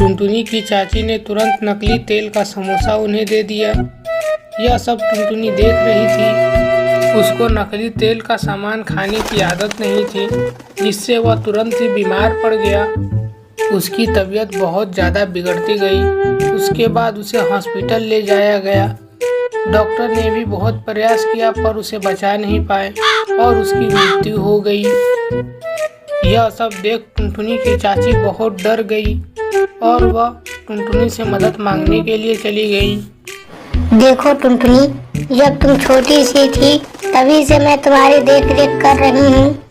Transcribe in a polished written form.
टुनटुनी की चाची ने तुरंत नकली तेल का समोसा उन्हें दे दिया। यह सब टुनटुनी देख रही थी। उसको नकली तेल का सामान खाने की आदत नहीं थी, जिससे वह तुरंत ही बीमार पड़ गया। उसकी तबीयत बहुत ज़्यादा बिगड़ती गई। उसके बाद उसे हॉस्पिटल ले जाया गया। डॉक्टर ने भी बहुत प्रयास किया पर उसे बचा नहीं पाए और उसकी मृत्यु हो गई। यह सब देख टुनटुनी की चाची बहुत डर गई और वह टुनटुनी से मदद मांगने के लिए चली गई। देखो टुनटुनी, जब तुम छोटी सी थी तभी से मैं तुम्हारी देख रेख कर रही हूँ।